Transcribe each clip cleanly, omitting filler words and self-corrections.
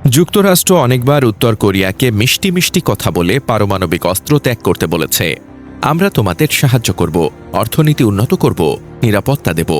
যুক্তরাষ্ট্র অনেকবার উত্তর কোরিয়াকে মিষ্টি মিষ্টি কথা বলে পারমাণবিক অস্ত্র ত্যাগ করতে বলেছে। আমরা তোমাদের সাহায্য করব, অর্থনীতি উন্নত করব, নিরাপত্তা দেব,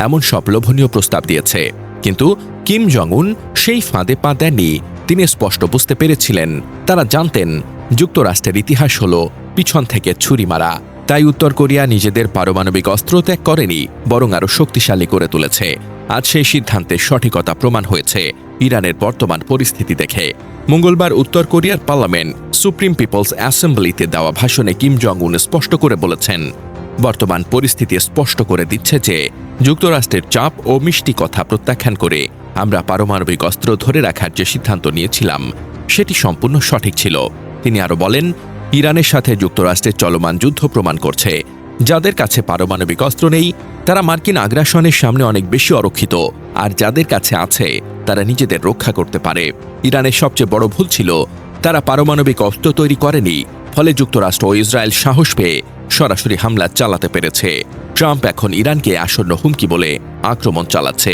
এমন সব লোভনীয় প্রস্তাব দিয়েছে। কিন্তু কিম জং উন সেই ফাঁদে পা দেননি। তিনি স্পষ্ট বুঝতে পেরেছিলেন, তারা জানতেন যুক্তরাষ্ট্রের ইতিহাস হল পিছন থেকে ছুরি মারা। তাই উত্তর কোরিয়া নিজেদের পারমাণবিক অস্ত্র ত্যাগ করেনি, বরং আরও শক্তিশালী করে তুলেছে। আজ সেই সিদ্ধান্তের সঠিকতা প্রমাণ হয়েছে ইরানের বর্তমান পরিস্থিতি দেখে। মঙ্গলবার উত্তর কোরিয়ার পার্লামেন্ট সুপ্রিম পিপলস অ্যাসেম্বলিতে দেওয়া ভাষণে কিম জং উন স্পষ্ট করে বলেছেন, বর্তমান পরিস্থিতি স্পষ্ট করে দিচ্ছে যে যুক্তরাষ্ট্রের চাপ ও মিষ্টি কথা প্রত্যাখ্যান করে আমরা পারমাণবিক অস্ত্র ধরে রাখার যে সিদ্ধান্ত নিয়েছিলাম সেটি সম্পূর্ণ সঠিক ছিল। তিনি আরও বলেন, ইরানের সাথে যুক্তরাষ্ট্রের চলমান যুদ্ধ প্রমাণ করছে যাদের কাছে পারমাণবিক অস্ত্র নেই তারা মার্কিন আগ্রাসনের সামনে অনেক বেশি অরক্ষিত, আর যাদের কাছে আছে তারা নিজেদের রক্ষা করতে পারে। ইরানের সবচেয়ে বড় ভুল ছিল তারা পারমাণবিক অস্ত্র তৈরি করেনি, ফলে যুক্তরাষ্ট্র ও ইসরায়েল সাহস পেয়ে সরাসরি হামলা চালাতে পেরেছে। ট্রাম্প এখন ইরানকে আসন্ন হুমকি বলে আক্রমণ চালাচ্ছে।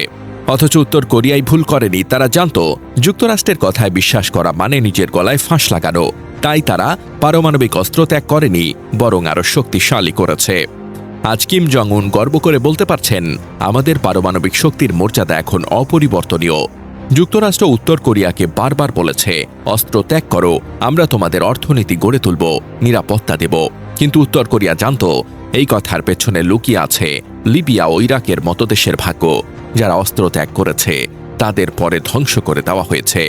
অথচ উত্তর কোরিয়ায় ভুল করেনি। তারা জানত যুক্তরাষ্ট্রের কথায় বিশ্বাস করা মানে নিজের গলায় ফাঁস লাগানো। তাই তারা পারমাণবিক অস্ত্র ত্যাগ করেনি, বরং আরও শক্তিশালী করেছে। আজ কিম জং উন গর্ব করে বলতে পারছেন, আমাদের পারমাণবিক শক্তির মর্যাদা এখন অপরিবর্তনীয়। যুক্তরাষ্ট্র উত্তর কোরিয়াকে বারবার বলেছে, অস্ত্র ত্যাগ করো, আমরা তোমাদের অর্থনীতি গড়ে তুলব, নিরাপত্তা দেব। কিন্তু উত্তর কোরিয়া জানত এই কথার পেছনে লুকিয়ে আছে লিবিয়া ও ইরাকের মতো দেশের ভাগ্য। যারা অস্ত্র ত্যাগ করেছে তাদের পরে ধ্বংস করে দেওয়া হয়েছে।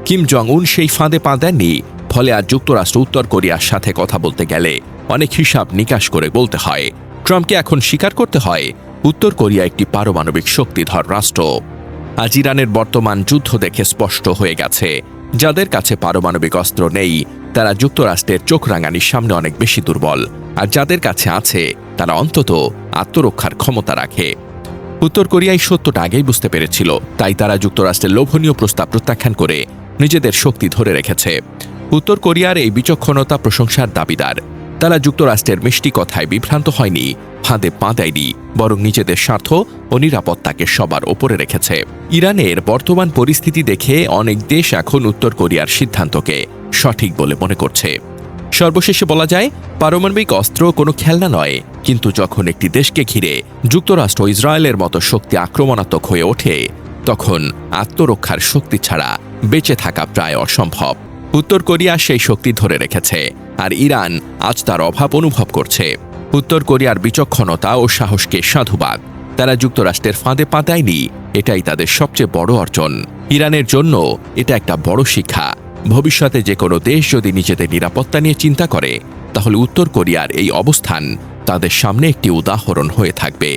কিম জং উন সেই ফাঁদে পা দেননি। ফলে আজ যুক্তরাষ্ট্র উত্তর কোরিয়ার সাথে কথা বলতে গেলে অনেক হিসাব নিকাশ করে বলতে হয়। ট্রাম্পকে এখন স্বীকার করতে হয় উত্তর কোরিয়া একটি পারমাণবিক শক্তিধর রাষ্ট্র। আজ ইরানের বর্তমান যুদ্ধ দেখে স্পষ্ট হয়ে গেছে, যাদের কাছে পারমাণবিক অস্ত্র নেই তারা যুক্তরাষ্ট্রের চোখ রাঙানির সামনে অনেক বেশি দুর্বল, আর যাদের কাছে আছে তারা অন্তত আত্মরক্ষার ক্ষমতা রাখে। উত্তর কোরিয়া এই সত্যটা আগেই বুঝতে পেরেছিল, তাই তারা যুক্তরাষ্ট্রের লোভনীয় প্রস্তাব প্রত্যাখ্যান করে নিজেদের শক্তি ধরে রেখেছে। উত্তর কোরিয়ার এই বিচক্ষণতা প্রশংসার দাবিদার। তারা যুক্তরাষ্ট্রের মিষ্টি কথায় বিভ্রান্ত হয়নি, ফাঁদে পা দেয়নি, বরং নিজেদের স্বার্থ ও নিরাপত্তাকে সবার ওপরে রেখেছে। ইরানের বর্তমান পরিস্থিতি দেখে অনেক দেশ এখন উত্তর কোরিয়ার সিদ্ধান্তকে সঠিক বলে মনে করছে। সর্বশেষে বলা যায়, পারমাণবিক অস্ত্র কোনো খেলনা নয়, কিন্তু যখন একটি দেশকে ঘিরে যুক্তরাষ্ট্র ইসরায়েলের মতো শক্তি আক্রমণাত্মক হয়ে ওঠে তখন আত্মরক্ষার শক্তি ছাড়া বেঁচে থাকা প্রায় অসম্ভব। উত্তর কোরিয়া সেই শক্তি ধরে রেখেছে, আর ইরান আজ তার অভাব অনুভব করছে। উত্তর কোরিয়ার বিচক্ষণতা ও সাহসকে সাধুবাদ। তারা যুক্তরাষ্ট্রের ফাঁদে পা দেয়নি, এটাই তাদের সবচেয়ে বড় অর্জন। ইরানের জন্য এটা একটা বড় শিক্ষা। ভবিষ্যতে যে কোনো দেশ যদি নিজেদের নিরাপত্তা নিয়ে চিন্তা করে তাহলে উত্তর কোরিয়ার এই অবস্থান তাদের সামনে একটি উদাহরণ হয়ে থাকবে।